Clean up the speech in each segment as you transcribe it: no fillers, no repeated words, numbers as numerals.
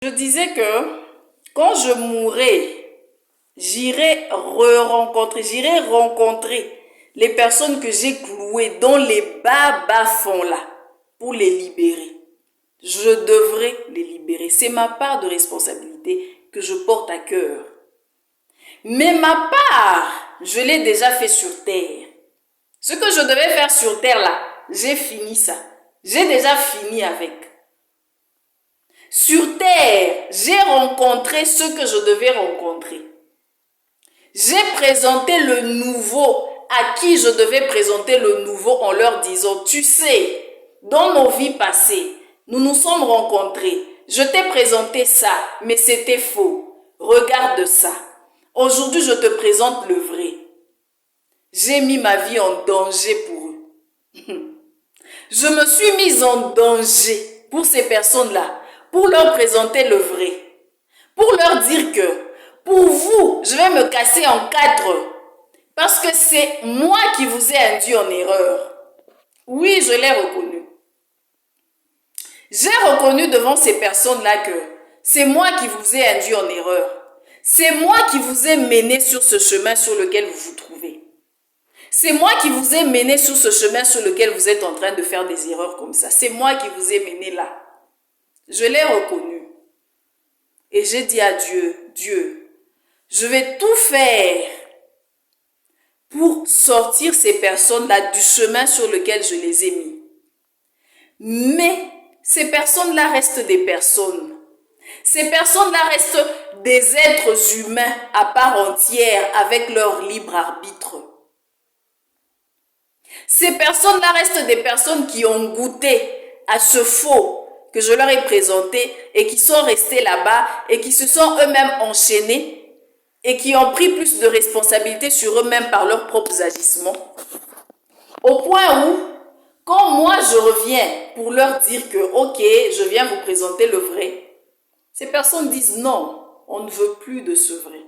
Je disais que quand je mourrai, j'irai rencontrer les personnes que j'ai clouées dans les bas fonds là pour les libérer. Je devrais les libérer. C'est ma part de responsabilité que je porte à cœur. Mais ma part, je l'ai déjà fait sur terre. Ce que je devais faire sur terre là, j'ai fini ça. J'ai déjà fini avec. Sur terre, j'ai rencontré ce que je devais rencontrer. J'ai présenté le nouveau à qui je devais présenter le nouveau en leur disant, tu sais, dans nos vies passées, nous nous sommes rencontrés. Je t'ai présenté ça, mais c'était faux. Regarde ça. Aujourd'hui, je te présente le vrai. J'ai mis ma vie en danger pour eux. Je me suis mise en danger pour ces personnes-là, pour leur présenter le vrai. Pour leur dire que, pour vous, je vais me casser en quatre. Parce que c'est moi qui vous ai induit en erreur. Oui, je l'ai reconnu. J'ai reconnu devant ces personnes-là que c'est moi qui vous ai induit en erreur. C'est moi qui vous ai mené sur ce chemin sur lequel vous vous trouvez. C'est moi qui vous ai mené sur ce chemin sur lequel vous êtes en train de faire des erreurs comme ça. C'est moi qui vous ai mené là. Je l'ai reconnu. Et j'ai dit à Dieu, Dieu, je vais tout faire pour sortir ces personnes-là du chemin sur lequel je les ai mis. Mais ces personnes-là restent des personnes. Ces personnes-là restent des êtres humains à part entière avec leur libre arbitre. Ces personnes-là restent des personnes qui ont goûté à ce faux que je leur ai présenté et qui sont restés là-bas et qui se sont eux-mêmes enchaînés et qui ont pris plus de responsabilités sur eux-mêmes par leurs propres agissements. Au point où, quand moi je reviens pour leur dire que, ok, je viens vous présenter le vrai, ces personnes disent non, on ne veut plus de ce vrai.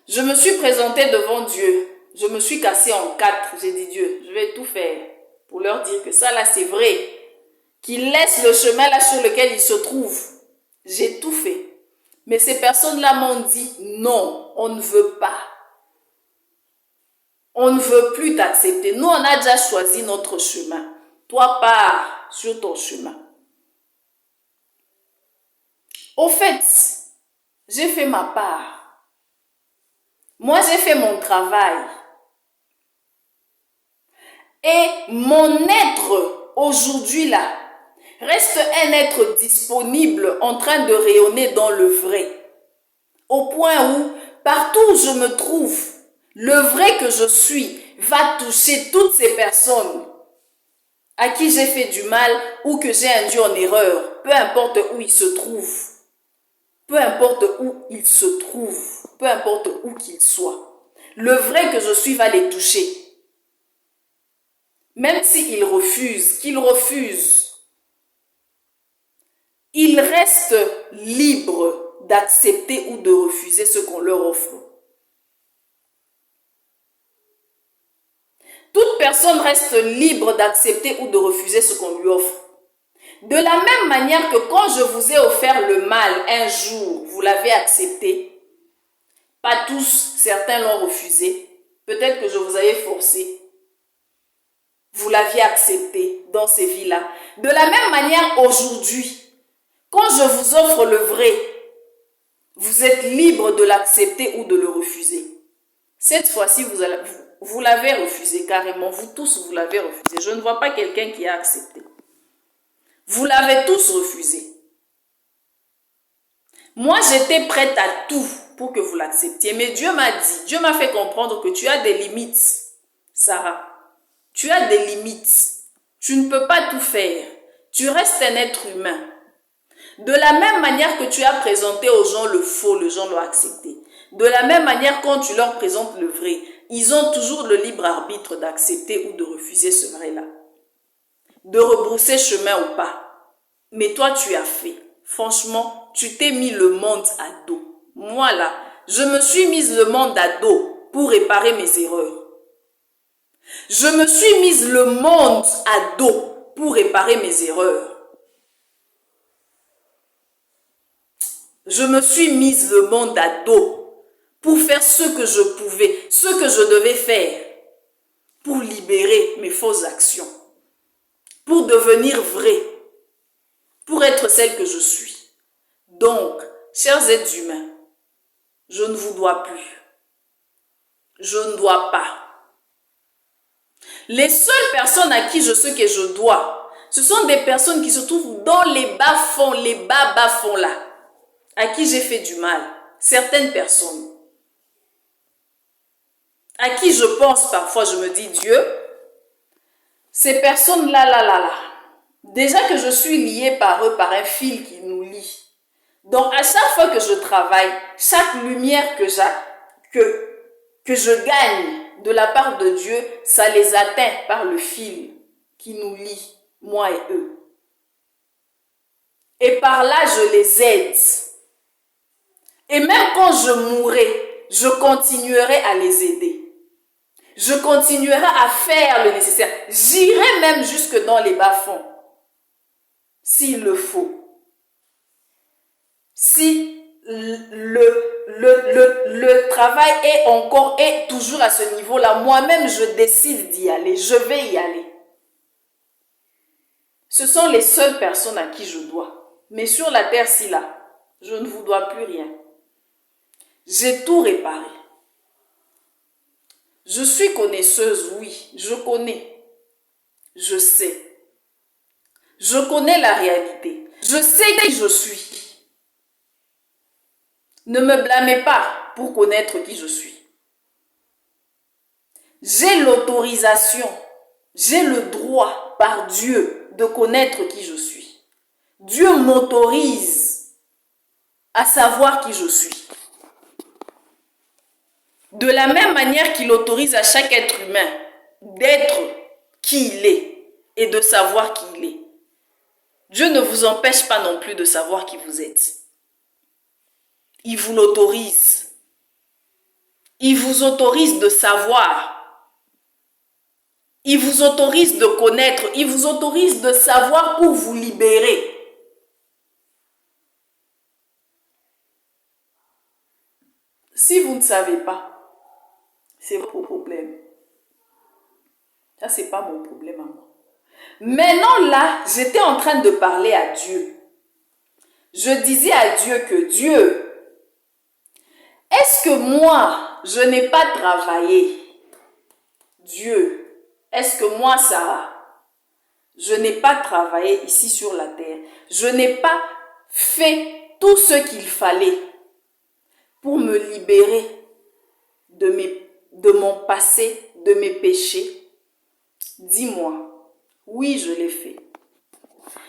Je me suis présentée devant Dieu, je me suis cassée en quatre, j'ai dit Dieu, je vais tout faire pour leur dire que ça là c'est vrai, qu'ils laissent le chemin là sur lequel ils se trouvent. J'ai tout fait. Mais ces personnes-là m'ont dit non, on ne veut pas. On ne veut plus t'accepter. Nous, on a déjà choisi notre chemin. Toi, pars sur ton chemin. Au fait, j'ai fait ma part. Moi, j'ai fait mon travail. Et mon être, aujourd'hui là, reste un être disponible en train de rayonner dans le vrai. Au point où, partout où je me trouve, le vrai que je suis va toucher toutes ces personnes à qui j'ai fait du mal ou que j'ai induit en erreur, peu importe où ils se trouvent. Peu importe où ils se trouvent, peu importe où qu'ils soient. Le vrai que je suis va les toucher. Même s'ils refusent, qu'ils refusent, ils restent libres d'accepter ou de refuser ce qu'on leur offre. Toute personne reste libre d'accepter ou de refuser ce qu'on lui offre. De la même manière que quand je vous ai offert le mal un jour, vous l'avez accepté. Pas tous, certains l'ont refusé. Peut-être que je vous avais forcé. Vous l'aviez accepté dans ces vies-là. De la même manière aujourd'hui, quand je vous offre le vrai, vous êtes libre de l'accepter ou de le refuser. Cette fois-ci, vous l'avez refusé carrément. Vous tous, vous l'avez refusé. Je ne vois pas quelqu'un qui a accepté. Vous l'avez tous refusé. Moi, j'étais prête à tout pour que vous l'acceptiez. Mais Dieu m'a dit, Dieu m'a fait comprendre que tu as des limites, Sarah. Tu as des limites. Tu ne peux pas tout faire. Tu restes un être humain. De la même manière que tu as présenté aux gens le faux, les gens l'ont accepté. De la même manière, quand tu leur présentes le vrai, ils ont toujours le libre arbitre d'accepter ou de refuser ce vrai-là. De rebrousser chemin ou pas. Mais toi, tu as fait. Franchement, tu t'es mis le monde à dos. Moi, là, je me suis mise le monde à dos pour réparer mes erreurs. Je me suis mise le monde à dos pour réparer mes erreurs. Je me suis mise le monde à dos pour faire ce que je pouvais, ce que je devais faire, pour libérer mes fausses actions, pour devenir vraie, pour être celle que je suis. Donc, chers êtres humains, je ne vous dois plus. Je ne dois pas. Les seules personnes à qui je sais que je dois, ce sont des personnes qui se trouvent dans les bas-fonds, les bas-bas-fonds là, à qui j'ai fait du mal. Certaines personnes. À qui je pense parfois, je me dis, Dieu, ces personnes-là, déjà que je suis liée par eux, par un fil qui nous lie. Donc, à chaque fois que je travaille, chaque lumière que je gagne de la part de Dieu, ça les atteint par le fil qui nous lie, moi et eux. Et par là, je les aide. Et même quand je mourrai, je continuerai à les aider. Je continuerai à faire le nécessaire. J'irai même jusque dans les bas-fonds, s'il le faut. Si le travail est toujours à ce niveau-là, moi-même, je décide d'y aller. Je vais y aller. Ce sont les seules personnes à qui je dois. Mais sur la terre-ci, là, je ne vous dois plus rien. J'ai tout réparé. Je suis connaisseuse, oui, je connais. Je sais. Je connais la réalité. Je sais qui je suis. Ne me blâmez pas pour connaître qui je suis. J'ai l'autorisation, j'ai le droit par Dieu de connaître qui je suis. Dieu m'autorise à savoir qui je suis. De la même manière qu'il autorise à chaque être humain d'être qui il est et de savoir qui il est. Dieu ne vous empêche pas non plus de savoir qui vous êtes. Il vous l'autorise. Il vous autorise de savoir. Il vous autorise de connaître. Il vous autorise de savoir pour vous libérer. Si vous ne savez pas, c'est votre problème. Ça, c'est pas mon problème à moi. Maintenant, là, j'étais en train de parler à Dieu. Je disais à Dieu que Dieu, est-ce que moi, je n'ai pas travaillé? Dieu, est-ce que moi, Sarah, je n'ai pas travaillé ici sur la terre? Je n'ai pas fait tout ce qu'il fallait pour me libérer de mon passé, de mes péchés? Dis-moi. Oui, je l'ai fait.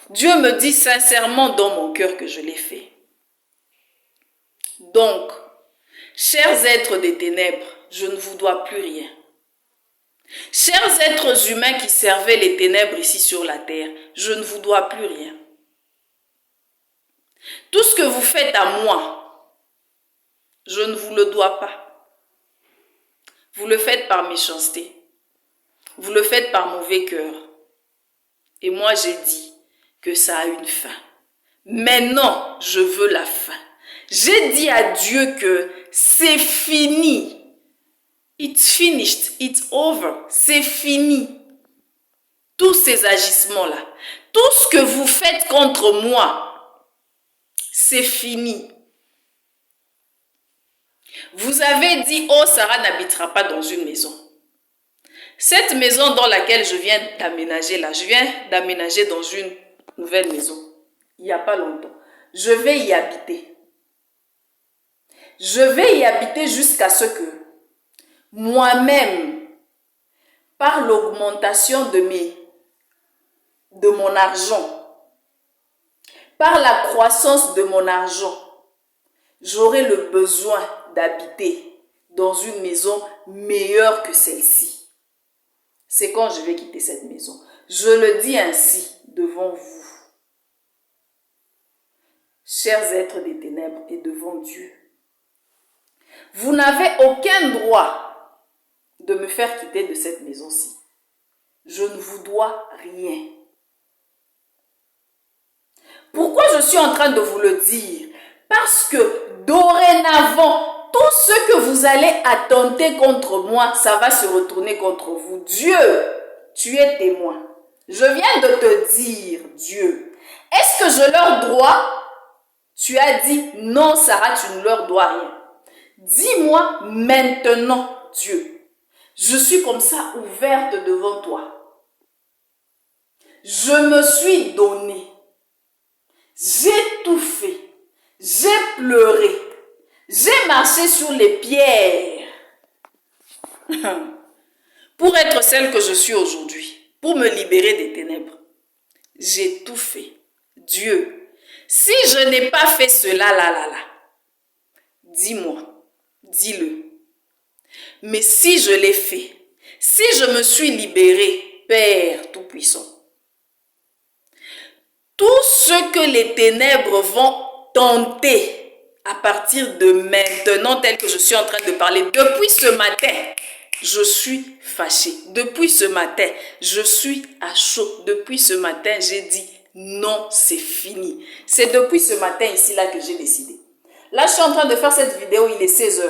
Dieu me dit sincèrement dans mon cœur que je l'ai fait. Donc, chers êtres des ténèbres, je ne vous dois plus rien. Chers êtres humains qui servaient les ténèbres ici sur la terre, je ne vous dois plus rien. Tout ce que vous faites à moi, je ne vous le dois pas. Vous le faites par méchanceté. Vous le faites par mauvais cœur. Et moi, j'ai dit que ça a une fin. Maintenant, je veux la fin. J'ai dit à Dieu que c'est fini. It's finished. It's over. C'est fini. Tous ces agissements-là, tout ce que vous faites contre moi, c'est fini. Vous avez dit, oh, Sarah n'habitera pas dans une maison. Cette maison dans laquelle je viens d'aménager là, je viens d'aménager dans une nouvelle maison. Il n'y a pas longtemps. Je vais y habiter. Je vais y habiter jusqu'à ce que moi-même, par l'augmentation de mon argent, par la croissance de mon argent, j'aurai le besoin d'habiter dans une maison meilleure que celle-ci. C'est quand je vais quitter cette maison. Je le dis ainsi devant vous, chers êtres des ténèbres, et devant Dieu. Vous n'avez aucun droit de me faire quitter de cette maison-ci. Je ne vous dois rien. Pourquoi je suis en train de vous le dire? Parce que dorénavant, tout ce que vous allez attenter contre moi, ça va se retourner contre vous. Dieu, tu es témoin. Je viens de te dire, Dieu, est-ce que je leur dois? Tu as dit, non, Sarah, tu ne leur dois rien. Dis-moi maintenant, Dieu, je suis comme ça ouverte devant toi. Je me suis donnée. J'ai tout fait. J'ai pleuré. J'ai marché sur les pierres pour être celle que je suis aujourd'hui, pour me libérer des ténèbres. J'ai tout fait. Dieu, si je n'ai pas fait cela, dis-moi, dis-le. Mais si je l'ai fait, si je me suis libéré, Père Tout-Puissant, tout ce que les ténèbres vont tenter à partir de maintenant, tel que je suis en train de parler, depuis ce matin, je suis fâchée. Depuis ce matin, je suis à chaud. Depuis ce matin, j'ai dit non, c'est fini. C'est depuis ce matin ici-là que j'ai décidé. Là, je suis en train de faire cette vidéo, il est 16 h.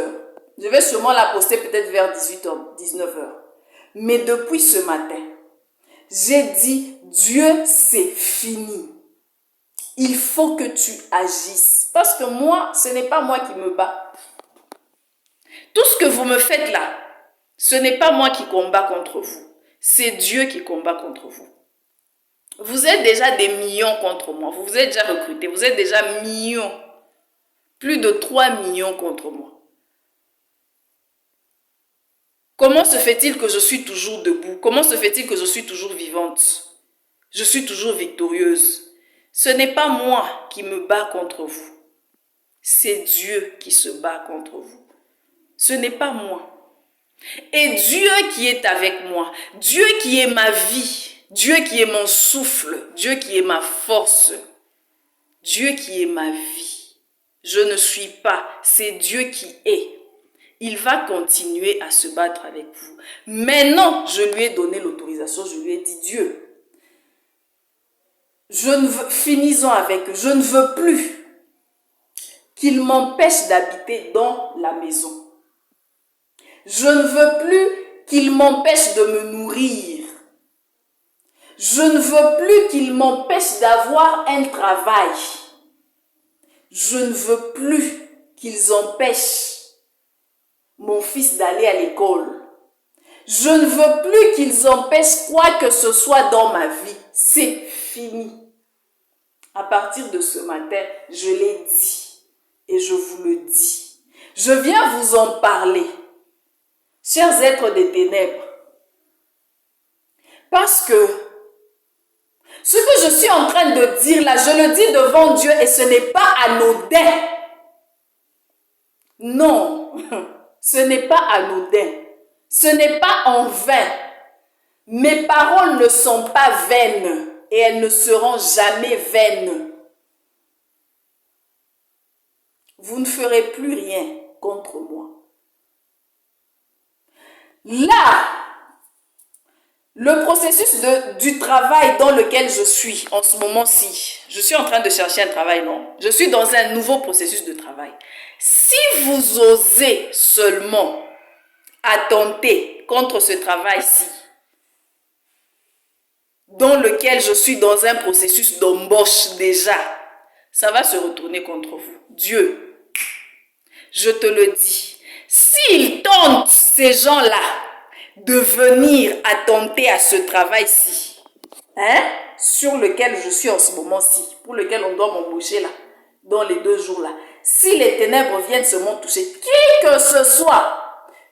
Je vais sûrement la poster peut-être vers 18 h, 19 h. Mais depuis ce matin, j'ai dit, Dieu, c'est fini. Il faut que tu agisses. Parce que moi, ce n'est pas moi qui me bats. Tout ce que vous me faites là, ce n'est pas moi qui combat contre vous. C'est Dieu qui combat contre vous. Vous êtes déjà des millions contre moi. Vous vous êtes déjà recrutés. Vous êtes déjà millions. Plus de 3 millions contre moi. Comment se fait-il que je suis toujours debout? Comment se fait-il que je suis toujours vivante? Je suis toujours victorieuse. Ce n'est pas moi qui me bats contre vous. C'est Dieu qui se bat contre vous. Ce n'est pas moi. Et Dieu qui est avec moi, Dieu qui est ma vie, Dieu qui est mon souffle, Dieu qui est ma force, Dieu qui est ma vie. Je ne suis pas, c'est Dieu qui est. Il va continuer à se battre avec vous. Maintenant, je lui ai donné l'autorisation, je lui ai dit, Dieu, finissons avec eux. Je ne veux plus qu'il m'empêche d'habiter dans la maison. Je ne veux plus qu'il m'empêche de me nourrir. Je ne veux plus qu'il m'empêche d'avoir un travail. Je ne veux plus qu'ils empêchent mon fils d'aller à l'école. Je ne veux plus qu'ils empêchent quoi que ce soit dans ma vie. C'est fini. À partir de ce matin, je l'ai dit et je vous le dis. Je viens vous en parler, chers êtres des ténèbres, parce que ce que je suis en train de dire là, je le dis devant Dieu et ce n'est pas anodin. Non, ce n'est pas anodin. Ce n'est pas en vain. Mes paroles ne sont pas vaines et elles ne seront jamais vaines. Vous ne ferez plus rien contre moi. Là, le processus du travail dans lequel je suis en ce moment-ci, je suis en train de chercher un travail, non? Je suis dans un nouveau processus de travail. Si vous osez seulement attenter contre ce travail-ci, dans lequel je suis dans un processus d'embauche déjà, ça va se retourner contre vous. Dieu, je te le dis, s'ils tentent ces gens-là de venir attenter à ce travail-ci, sur lequel je suis en ce moment-ci, pour lequel on doit m'embaucher là, dans les 2 jours là, si les ténèbres viennent seulement toucher qui que ce soit,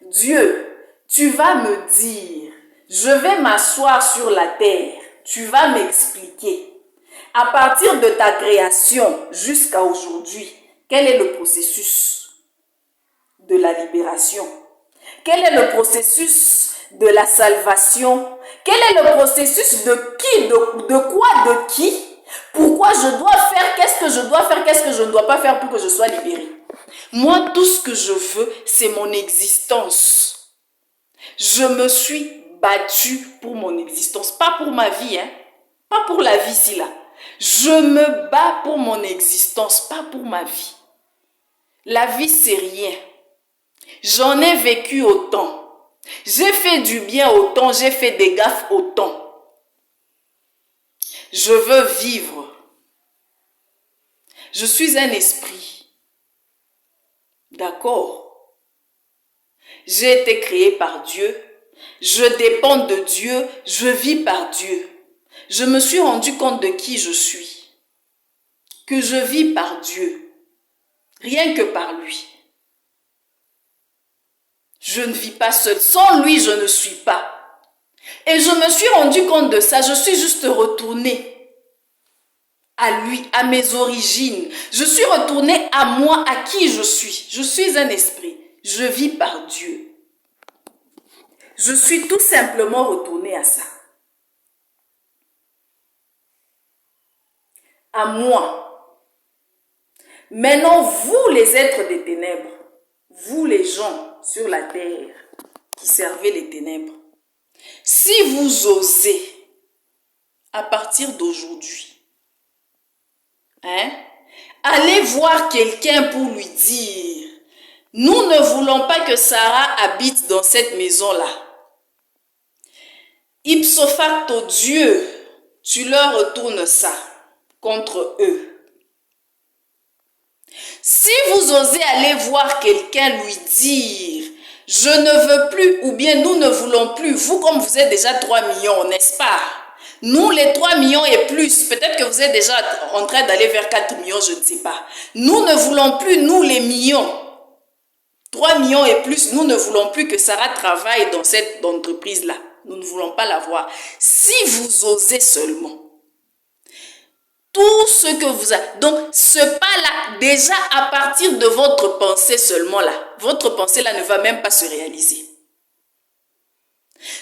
Dieu, tu vas me dire, je vais m'asseoir sur la terre, tu vas m'expliquer, à partir de ta création jusqu'à aujourd'hui, quel est le processus de la libération? Quel est le processus de la salvation? Quel est le processus de qui, de quoi, de qui? Pourquoi je dois faire? Qu'est-ce que je dois faire? Qu'est-ce que je ne dois pas faire pour que je sois libérée? Moi, tout ce que je veux, c'est mon existence. Je me suis battue pour mon existence, pas pour ma vie, pas pour la vie ici là. Je me bats pour mon existence, pas pour ma vie. La vie, c'est rien. J'en ai vécu autant. J'ai fait du bien autant, j'ai fait des gaffes autant. Je veux vivre. Je suis un esprit. D'accord? J'ai été créé par Dieu. Je dépends de Dieu. Je vis par Dieu. Je me suis rendu compte de qui je suis. Que je vis par Dieu. Rien que par lui. Je ne vis pas seul. Sans lui, je ne suis pas. Et je me suis rendu compte de ça. Je suis juste retournée à lui, à mes origines. Je suis retournée à moi, à qui je suis. Je suis un esprit. Je vis par Dieu. Je suis tout simplement retournée à ça. À moi. Maintenant, vous les êtres des ténèbres, vous les gens sur la terre qui servez les ténèbres, si vous osez, à partir d'aujourd'hui, allez voir quelqu'un pour lui dire, nous ne voulons pas que Sarah habite dans cette maison-là. Ipso facto, Dieu, tu leur retournes ça contre eux. Si vous osez aller voir quelqu'un lui dire, je ne veux plus, ou bien nous ne voulons plus, vous comme vous êtes déjà 3 millions, n'est-ce pas? Nous les 3 millions et plus, peut-être que vous êtes déjà en train d'aller vers 4 millions, je ne sais pas. Nous ne voulons plus, nous les millions, 3 millions et plus, nous ne voulons plus que Sarah travaille dans cette entreprise-là. Nous ne voulons pas la voir. Si vous osez seulement, tout ce que vous avez, donc ce pas-là, déjà à partir de votre pensée seulement là, votre pensée là ne va même pas se réaliser.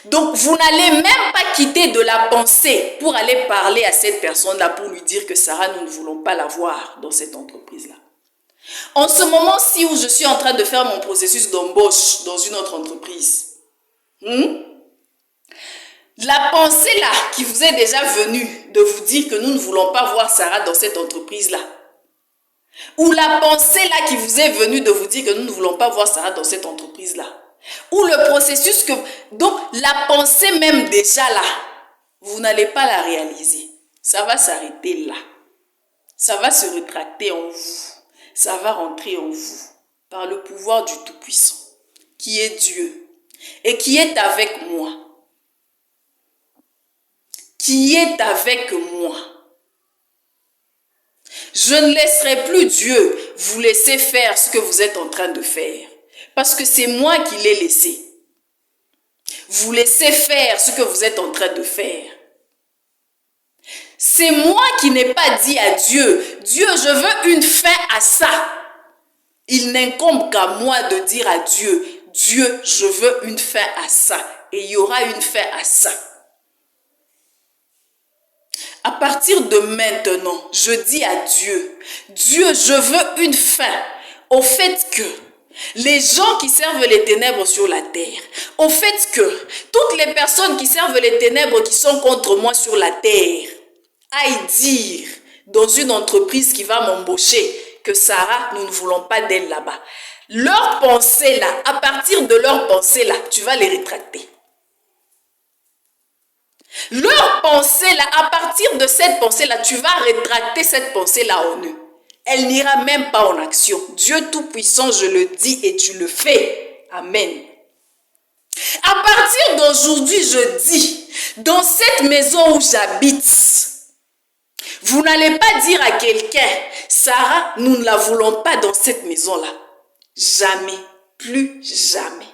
Donc vous n'allez même pas quitter de la pensée pour aller parler à cette personne-là pour lui dire que Sarah, nous ne voulons pas la voir dans cette entreprise-là. En ce moment-ci où je suis en train de faire mon processus d'embauche dans une autre entreprise, la pensée là qui vous est déjà venue de vous dire que nous ne voulons pas voir Sarah dans cette entreprise-là, ou la pensée là qui vous est venue de vous dire que nous ne voulons pas voir Sarah dans cette entreprise-là, ou le processus que... Donc la pensée même déjà là, vous n'allez pas la réaliser. Ça va s'arrêter là. Ça va se rétracter en vous. Ça va rentrer en vous par le pouvoir du Tout-Puissant, qui est Dieu et qui est avec moi. Qui est avec moi. Je ne laisserai plus Dieu vous laisser faire ce que vous êtes en train de faire. Parce que c'est moi qui l'ai laissé. Vous laissez faire ce que vous êtes en train de faire. C'est moi qui n'ai pas dit à Dieu, Dieu, je veux une fin à ça. Il n'incombe qu'à moi de dire à Dieu, Dieu, je veux une fin à ça. Et il y aura une fin à ça. À partir de maintenant, je dis à Dieu, Dieu, je veux une fin au fait que les gens qui servent les ténèbres sur la terre, au fait que toutes les personnes qui servent les ténèbres qui sont contre moi sur la terre, aillent dire dans une entreprise qui va m'embaucher que Sarah, nous ne voulons pas d'elle là-bas. Leur pensée là, à partir de leur pensée là, tu vas les rétracter. Leur pensée là, à partir de cette pensée là, tu vas rétracter cette pensée là en eux. Elle n'ira même pas en action. Dieu Tout-Puissant, je le dis et tu le fais. Amen. À partir d'aujourd'hui, je dis, dans cette maison où j'habite, vous n'allez pas dire à quelqu'un, Sarah, nous ne la voulons pas dans cette maison-là. Jamais, plus jamais.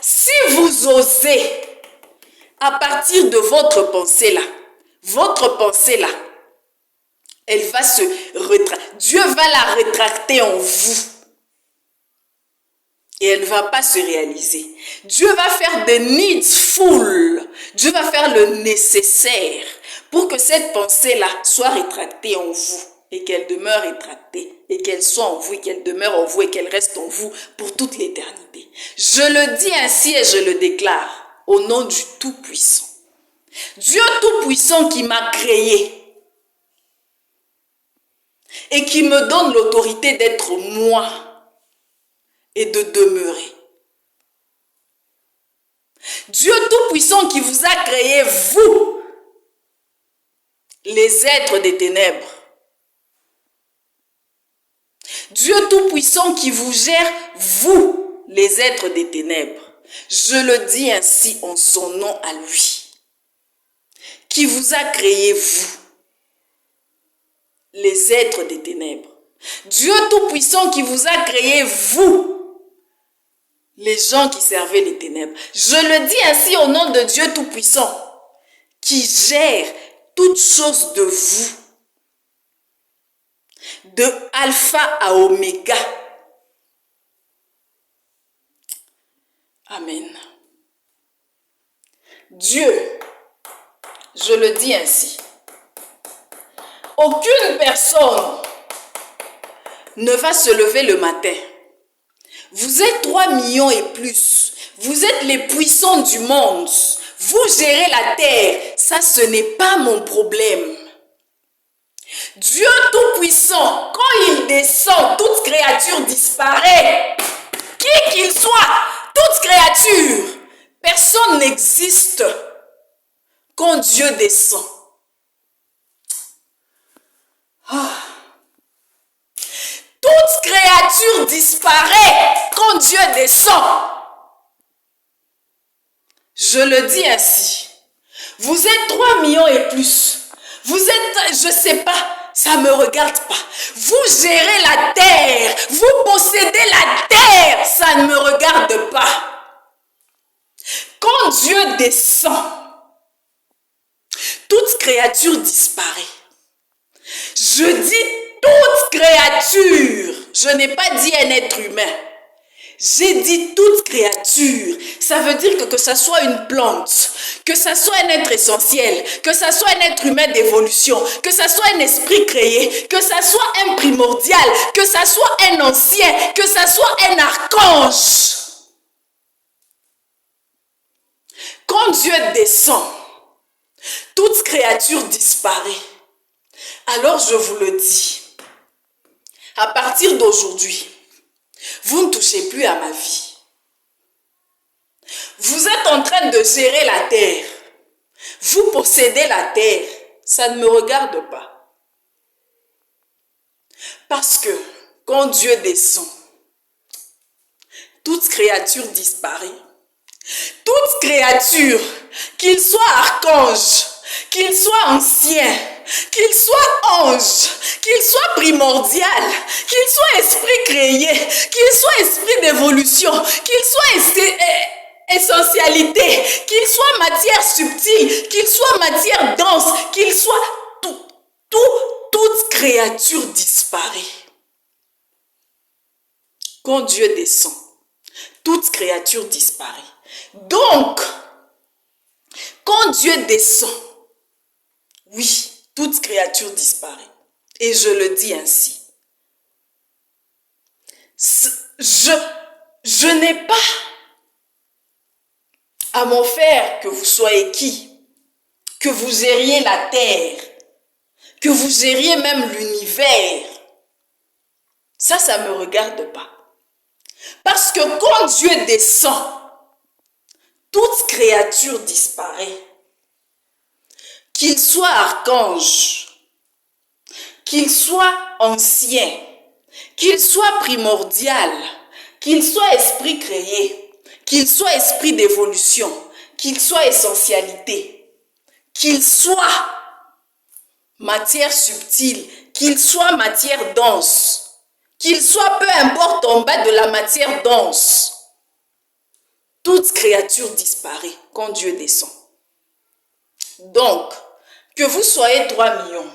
Si vous osez, à partir de votre pensée-là, elle va se rétracter. Dieu va la rétracter en vous. Et elle ne va pas se réaliser. Dieu va faire des needful. Dieu va faire le nécessaire pour que cette pensée-là soit rétractée en vous. Et qu'elle demeure rétractée. Et qu'elle soit en vous. Et qu'elle demeure en vous. Et qu'elle reste en vous pour toute l'éternité. Je le dis ainsi et je le déclare. Au nom du Tout-Puissant. Dieu Tout-Puissant qui m'a créé. et qui me donne l'autorité d'être moi et de demeurer. Dieu Tout-Puissant qui vous a créé, vous, les êtres des ténèbres. Dieu Tout-Puissant qui vous gère, vous, les êtres des ténèbres. Je le dis ainsi en son nom à lui. Qui vous a créé, vous, les êtres des ténèbres. Dieu Tout-Puissant qui vous a créé, vous, les gens qui servaient les ténèbres. Je le dis ainsi au nom de Dieu Tout-Puissant, qui gère toutes choses de vous, de alpha à oméga. Amen. Dieu, je le dis ainsi, aucune personne ne va se lever le matin. Vous êtes 3 millions et plus. Vous êtes les puissants du monde. Vous gérez la terre. Ça, ce n'est pas mon problème. Dieu Tout-Puissant, quand il descend, toute créature disparaît. Qui qu'il soit, toute créature, personne n'existe quand Dieu descend. Toute créature disparaît quand Dieu descend. Je le dis ainsi. Vous êtes 3 millions et plus. Vous êtes, je ne sais pas, ça ne me regarde pas. Vous gérez la terre. Vous possédez la terre. Ça ne me regarde pas. Quand Dieu descend, toute créature disparaît. Je dis toute créature. Je n'ai pas dit un être humain. J'ai dit toute créature. Ça veut dire que ça soit une plante, que ça soit un être essentiel, que ça soit un être humain d'évolution, que ça soit un esprit créé, que ça soit un primordial, que ça soit un ancien, que ça soit un archange. Quand Dieu descend, toute créature disparaît. Alors je vous le dis, à partir d'aujourd'hui, vous ne touchez plus à ma vie. Vous êtes en train de gérer la terre. Vous possédez la terre. Ça ne me regarde pas. Parce que quand Dieu descend, toute créature disparaît. Toute créature, qu'il soit archange, qu'il soit ancien, qu'il soit ange, qu'il soit primordial, qu'il soit esprit créé, qu'il soit esprit d'évolution, qu'il soit essentialité, qu'il soit matière subtile, qu'il soit matière dense, qu'il soit toute créature disparaît. Quand Dieu descend, toute créature disparaît. Donc, quand Dieu descend, oui, toute créature disparaît. Et je le dis ainsi. Je n'ai pas à m'en faire que vous soyez qui, que vous gériez la terre, que vous gériez même l'univers. Ça ne me regarde pas. Parce que quand Dieu descend, toute créature disparaît. Qu'il soit archange, qu'il soit ancien, qu'il soit primordial, qu'il soit esprit créé, qu'il soit esprit d'évolution, qu'il soit essentialité, qu'il soit matière subtile, qu'il soit matière dense, qu'il soit peu importe en bas de la matière dense, toute créature disparaît quand Dieu descend. Donc, que vous soyez 3 millions,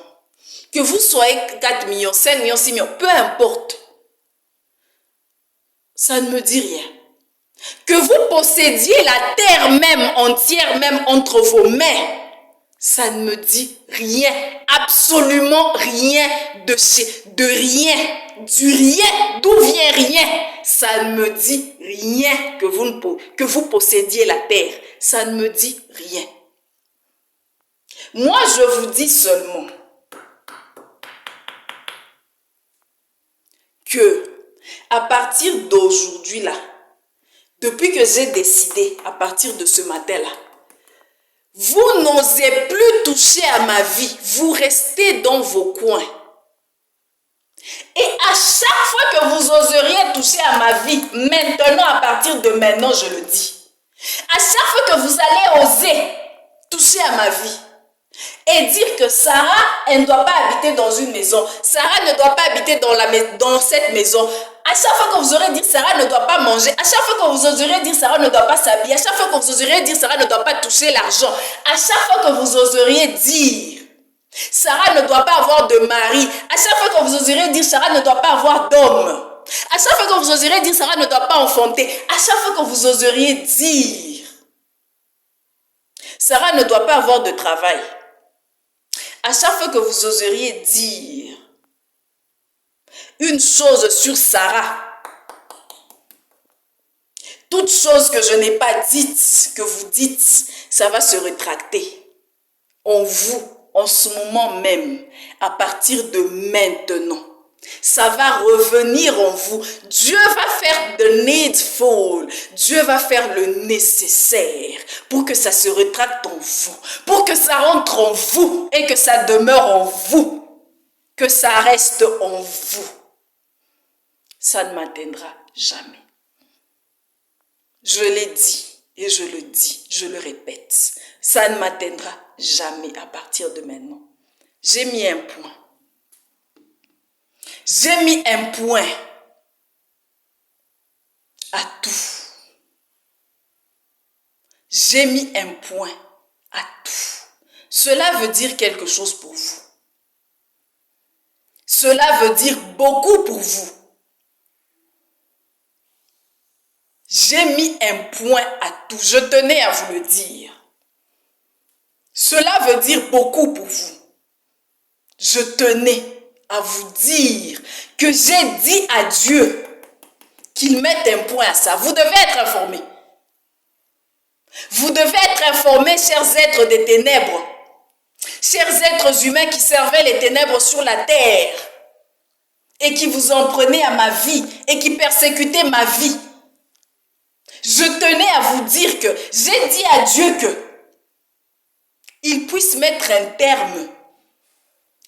que vous soyez 4 millions, 5 millions, 6 millions, peu importe, ça ne me dit rien. Que vous possédiez la terre même entière, même entre vos mains, ça ne me dit rien, absolument rien de rien, du rien, d'où vient rien. Ça ne me dit rien que vous possédiez la terre, ça ne me dit rien. Moi, je vous dis seulement que à partir d'aujourd'hui là, depuis que j'ai décidé à partir de ce matin là, vous n'osez plus toucher à ma vie, vous restez dans vos coins. Et à chaque fois que vous oseriez toucher à ma vie, maintenant, à partir de maintenant, je le dis, à chaque fois que vous allez oser toucher à ma vie et dire que Sarah, elle ne doit pas habiter dans une maison, Sarah ne doit pas habiter dans cette maison, à chaque fois que vous aurez dit Sarah ne doit pas manger, à chaque fois que vous oserez dire Sarah ne doit pas s'habiller, à chaque fois que vous oserez dire Sarah ne doit pas toucher l'argent, à chaque fois que vous oseriez dire Sarah ne doit pas avoir de mari, à chaque fois que vous oserez dire Sarah ne doit pas avoir d'homme, à chaque fois que vous oserez dire Sarah ne doit pas enfanter, à chaque fois que vous oseriez dire Sarah ne doit pas avoir de travail, à chaque fois que vous oseriez dire une chose sur Sarah, toute chose que je n'ai pas dite, que vous dites, ça va se rétracter en vous, en ce moment même, à partir de maintenant. Ça va revenir en vous. Dieu va faire the needful. Dieu va faire le nécessaire pour que ça se rétracte en vous, pour que ça rentre en vous et que ça demeure en vous, que ça reste en vous. Ça ne m'atteindra jamais. Je l'ai dit et je le dis, je le répète. Ça ne m'atteindra jamais à partir de maintenant. J'ai mis un point. J'ai mis un point à tout. J'ai mis un point à tout. Cela veut dire quelque chose pour vous. Cela veut dire beaucoup pour vous. J'ai mis un point à tout. Je tenais à vous le dire. Cela veut dire beaucoup pour vous. Je tenais à vous dire que j'ai dit à Dieu qu'il mette un point à ça. Vous devez être informés. Vous devez être informés, chers êtres des ténèbres. Chers êtres humains qui servaient les ténèbres sur la terre et qui vous en prenaient à ma vie et qui persécutaient ma vie. Je tenais à vous dire que j'ai dit à Dieu que il puisse mettre un terme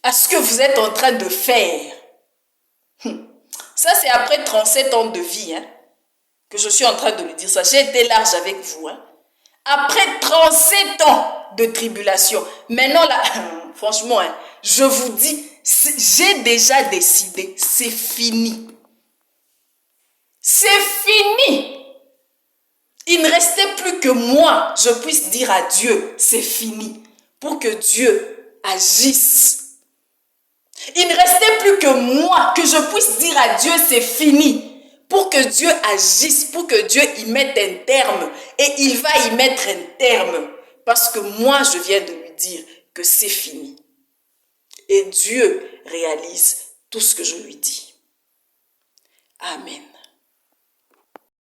à ce que vous êtes en train de faire. Ça, c'est après 37 ans de vie que je suis en train de le dire ça. J'ai été large avec vous. Après 37 ans de tribulation. Maintenant, là, franchement, je vous dis, j'ai déjà décidé. C'est fini. C'est fini. Il ne restait plus que moi, je puisse dire à Dieu, c'est fini, pour que Dieu agisse. Il ne restait plus que moi, que je puisse dire à Dieu, c'est fini, pour que Dieu agisse, pour que Dieu y mette un terme. Et il va y mettre un terme, parce que moi, je viens de lui dire que c'est fini. Et Dieu réalise tout ce que je lui dis. Amen.